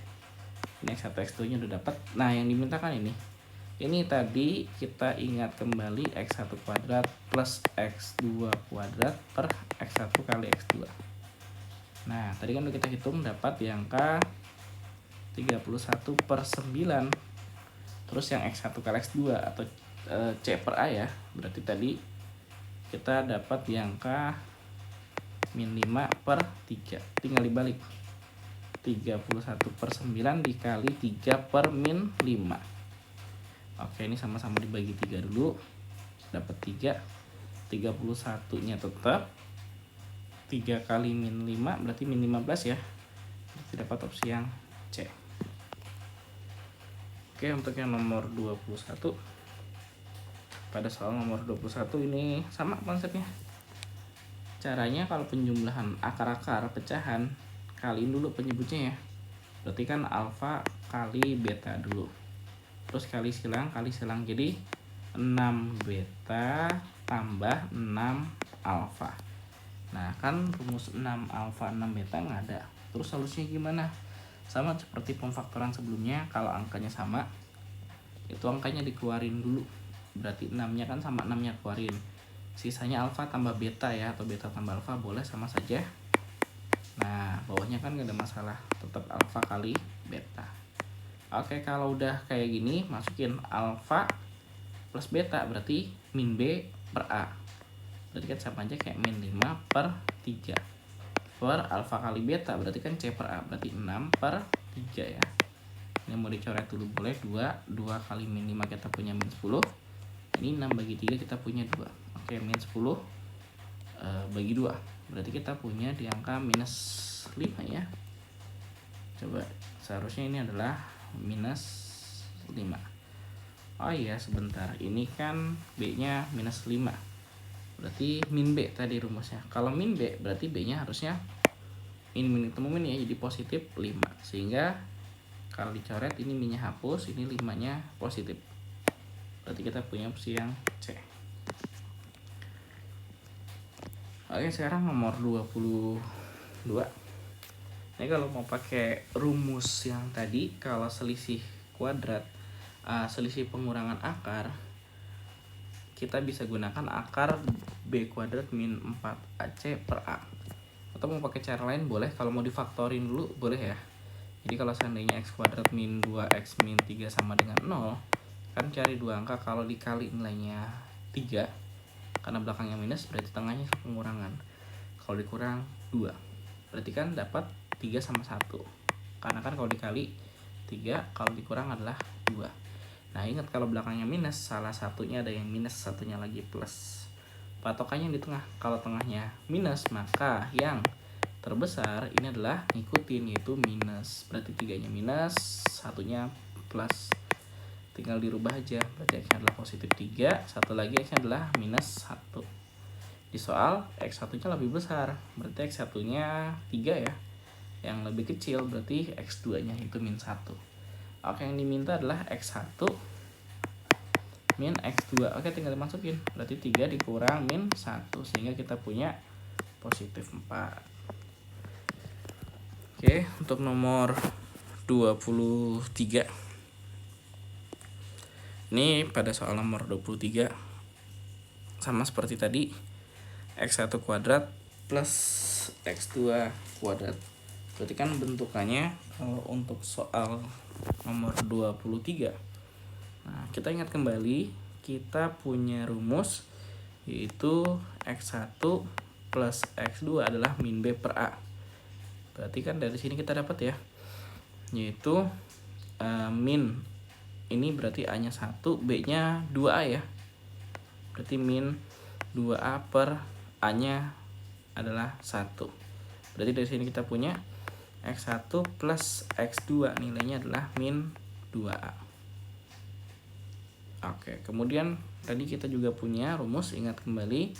[SPEAKER 1] Ini x1 x2 nya udah dapat. Nah yang dimintakan ini tadi kita ingat kembali x1 kuadrat plus x2 kuadrat per x1 kali x2. Nah tadi kan udah kita hitung dapat di angka 31 per 9. Terus yang x1 kali x2 atau C per A ya, berarti tadi kita dapat di angka min 5 per 3. Tinggal dibalik, 31 per 9 dikali 3 per min 5. Oke, ini sama-sama dibagi 3 dulu, dapat 3. 31 nya tetap 3 kali min 5 berarti min 15 ya, berarti dapat opsi yang C. Oke, untuk yang nomor 21, pada soal nomor 21 ini sama konsepnya. Caranya kalau penjumlahan akar-akar pecahan, kaliin dulu penyebutnya ya. Berarti kan alfa kali beta dulu, terus kali silang, jadi 6 beta tambah 6 alfa. Nah kan rumus 6 alfa 6 beta nggak ada. Terus solusinya gimana? Sama seperti pemfaktoran sebelumnya, kalau angkanya sama itu angkanya dikeluarin dulu, berarti 6 nya kan sama 6 nya keluarin, sisanya alfa tambah beta ya, atau beta tambah alfa boleh sama saja. Nah bawahnya kan gak ada masalah, tetap alfa kali beta. Oke, kalau udah kayak gini masukin alfa plus beta berarti min B per A, berarti kan sama aja kayak min 5 per 3 per alfa kali beta, berarti kan C per A, berarti 6 per 3 ya. Ini mau dicoret dulu boleh, 2 kali min 5 kita punya min 10, ini 6 bagi 3 kita punya 2. Oke, min 10 bagi 2, berarti kita punya di angka minus 5 ya. Coba, seharusnya ini adalah minus 5. Oh iya sebentar, ini kan B nya minus 5, berarti min B tadi rumusnya. Kalau min B berarti B nya harusnya min ketemu min ya, jadi positif 5. Sehingga kalau dicoret ini min nya hapus, ini 5 nya positif, berarti kita punya opsi yang C. Oke, sekarang nomor 22. Ini kalau mau pakai rumus yang tadi, kalau selisih kuadrat, selisih pengurangan akar, kita bisa gunakan akar B kuadrat min 4AC per A. Atau mau pakai cara lain boleh, kalau mau difaktorin dulu boleh ya. Jadi kalau seandainya x kuadrat min 2x min 3 sama dengan 0, kan cari dua angka, kalau dikali nilainya 3, karena belakangnya minus berarti tengahnya pengurangan. Kalau dikurang 2, berarti kan dapat 3 sama 1. Karena kan kalau dikali 3, kalau dikurang adalah 2. Nah ingat kalau belakangnya minus, salah satunya ada yang minus, satunya lagi plus. Patokannya di tengah. Kalau tengahnya minus, maka yang terbesar ini adalah ngikutin, yaitu minus. Berarti 3-nya minus, satunya plus. Tinggal dirubah aja, berarti x-nya adalah positif 3, satu lagi x-nya adalah minus 1. Di soal x1-nya lebih besar, berarti x1-nya 3 ya. Yang lebih kecil berarti x2-nya itu min 1. Oke, yang diminta adalah x1 min x2. Oke, tinggal dimasukin, berarti 3 dikurang min 1, sehingga kita punya positif 4. Oke, untuk nomor 23, ini pada soal nomor 23 sama seperti tadi, X1 kuadrat plus X2 kuadrat. Berarti kan bentukannya kalau untuk soal nomor 23. Nah, kita ingat kembali, kita punya rumus yaitu X1 plus X2 adalah min B per A. Berarti kan dari sini kita dapat ya, yaitu min ini berarti A-nya 1, B-nya 2A ya. Berarti min 2A per A-nya adalah 1. Berarti dari sini kita punya X1 plus X2 nilainya adalah min 2A. Oke, kemudian tadi kita juga punya rumus, ingat kembali,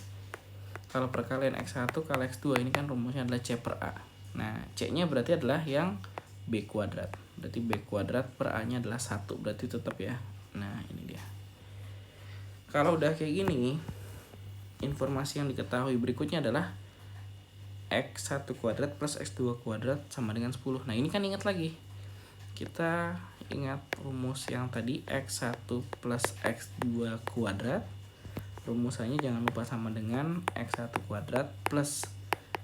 [SPEAKER 1] kalau perkalian X1 kali X2 ini kan rumusnya adalah C per A. Nah, C-nya berarti adalah yang B kuadrat. Berarti B kuadrat per A-nya adalah 1. Berarti tetap ya. Nah, ini dia. Kalau udah kayak gini, informasi yang diketahui berikutnya adalah X1 kuadrat plus X2 kuadrat sama dengan 10. Nah, ini kan ingat lagi. Kita ingat rumus yang tadi, X1 plus X2 kuadrat. Rumusannya jangan lupa sama dengan X1 kuadrat plus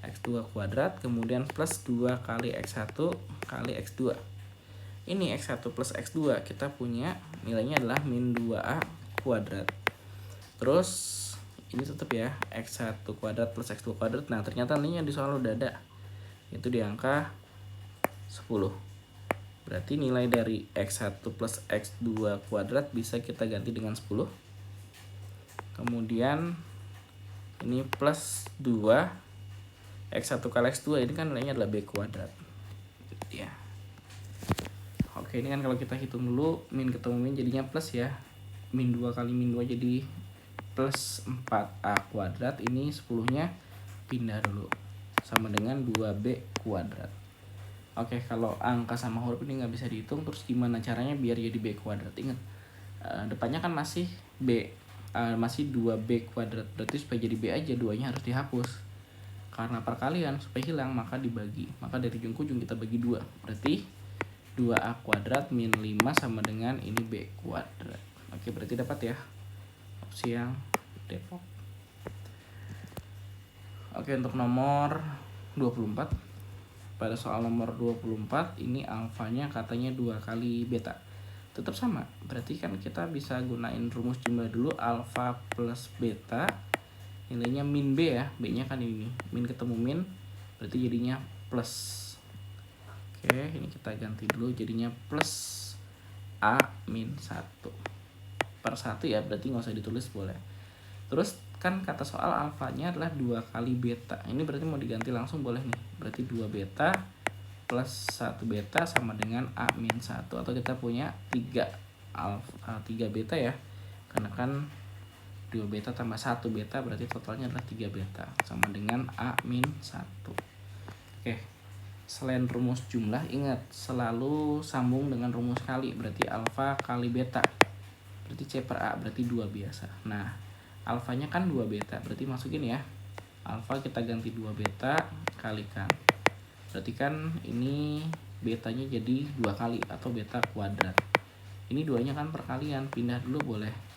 [SPEAKER 1] X2 kuadrat, kemudian plus 2 kali X1 kali X2. Ini X1 plus X2 kita punya nilainya adalah min 2A kuadrat. Terus ini tetap ya, X1 kuadrat plus X2 kuadrat. Nah, ternyata nilainya di soal udah ada, itu di angka 10. Berarti nilai dari X1 plus X2 kuadrat bisa kita ganti dengan 10. Kemudian ini plus 2 X1 kali X2, ini kan nilainya adalah B kuadrat ya. Oke, ini kan kalau kita hitung dulu, min ketemu min jadinya plus ya. Min 2 kali min 2 jadi plus 4A kuadrat. Ini 10-nya pindah dulu, sama dengan 2B kuadrat. Oke, kalau angka sama huruf ini nggak bisa dihitung, terus gimana caranya biar jadi B kuadrat? Ingat, depannya kan masih B, masih 2B kuadrat. Berarti supaya jadi B aja, 2-nya harus dihapus. Karena perkalian, supaya hilang maka dibagi. Maka dari ujung ke ujung kita bagi 2. Berarti 2A kuadrat min 5 sama dengan ini B kuadrat. Oke, berarti dapat ya opsi yang Depok. Oke, untuk nomor 24. Pada soal nomor 24 ini alfanya katanya 2 kali beta. Tetap sama. Berarti kan kita bisa gunain rumus jumlah dulu, alfa plus beta. Nilainya min B ya, B nya kan ini, min ketemu min, berarti jadinya plus. Oke, ini kita ganti dulu, jadinya plus A min 1 per 1 ya, berarti nggak usah ditulis boleh. Terus kan kata soal alfanya adalah 2 kali beta, ini berarti mau diganti langsung boleh nih, berarti 2 beta plus 1 beta sama dengan A min 1, atau kita punya 3 beta ya, karena kan 2 beta tambah 1 beta berarti totalnya adalah 3 beta sama dengan A min 1. Oke, selain rumus jumlah, ingat selalu sambung dengan rumus kali, berarti alfa kali beta, berarti C per A, berarti 2 biasa. Nah, alfanya kan 2 beta, berarti masukin ya, alfa kita ganti 2 beta kalikan, berarti kan ini betanya jadi 2 kali atau beta kuadrat. Ini 2-nya kan perkalian, pindah dulu boleh.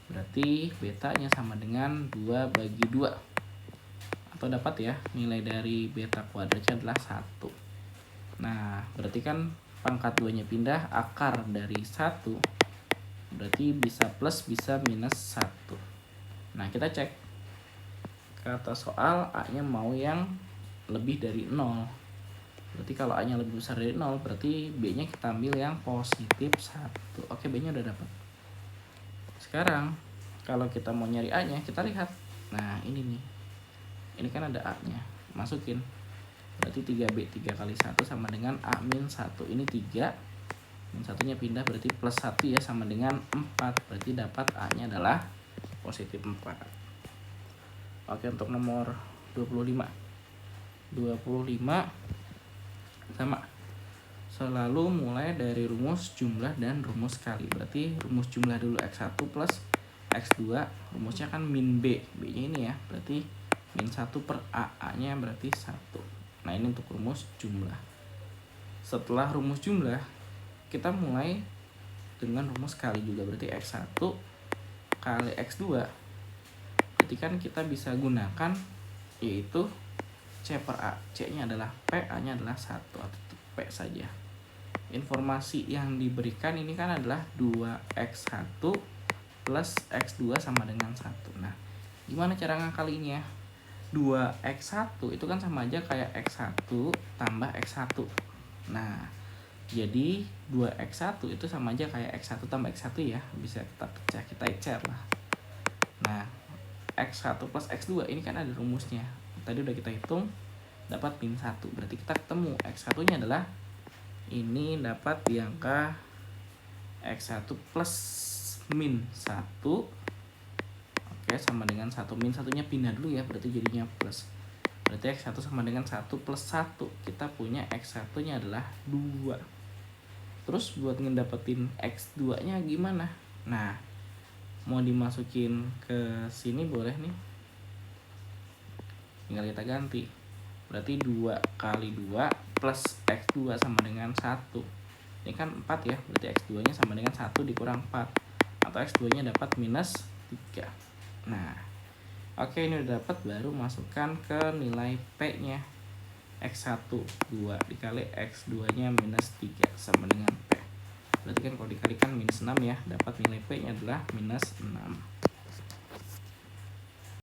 [SPEAKER 1] Berarti betanya sama dengan 2 bagi 2. Atau dapat ya, nilai dari beta kuadratnya adalah 1. Nah, berarti kan pangkat 2-nya pindah, akar dari 1. Berarti bisa plus, bisa minus 1. Nah, kita cek. Kata soal A-nya mau yang lebih dari 0. Berarti kalau A-nya lebih besar dari 0, berarti B-nya kita ambil yang positif 1. Oke, B-nya udah dapat. Sekarang kalau kita mau nyari A-nya, kita lihat. Nah, ini nih. Ini kan ada A-nya. Masukin. Berarti 3B, 3 kali 1 sama dengan A min 1. Ini 3. Min 1-nya pindah, berarti plus 1 ya, sama dengan 4. Berarti dapat A-nya adalah positif 4. Oke, untuk nomor 25. 25 sama. Selalu mulai dari rumus jumlah dan rumus kali. Berarti rumus jumlah dulu, X1 plus X2, rumusnya kan min B, B-nya ini ya, berarti min 1 per A, A-nya berarti 1. Nah, ini untuk rumus jumlah. Setelah rumus jumlah, kita mulai dengan rumus kali juga, berarti X1 kali X2. Berarti kan kita bisa gunakan yaitu C per A. C-nya adalah P, A-nya adalah 1 atau P saja. Informasi yang diberikan ini kan adalah 2x1 plus x2 sama dengan 1. Nah, gimana cara ngakalinya? 2x1 itu kan sama aja kayak x1 tambah x1. Nah, jadi 2x1 itu sama aja kayak x1 tambah x1 ya. Bisa kita pecah, kita ecer lah. Nah, x1 plus x2 ini kan ada rumusnya. Tadi udah kita hitung, dapat min 1. Berarti kita ketemu x1 nya adalah ini dapat di angka x1 plus min 1. Oke, sama dengan 1. Min 1-nya pindah dulu ya, berarti jadinya plus. Berarti x1 sama dengan 1 plus 1. Kita punya x1-nya adalah 2. Terus buat ngedapetin x2-nya gimana? Nah, mau dimasukin ke sini boleh nih. Tinggal kita ganti. Berarti 2 kali 2 plus x2 sama dengan 1. Ini kan 4 ya, berarti x2-nya sama dengan 1 dikurang 4. Atau x2-nya dapat minus 3. Nah, oke, ini udah dapat, baru masukkan ke nilai P-nya. X1 2 dikali X2-nya minus 3 sama dengan P. Berarti kan kalau dikalikan minus 6 ya, dapat nilai P-nya adalah minus 6.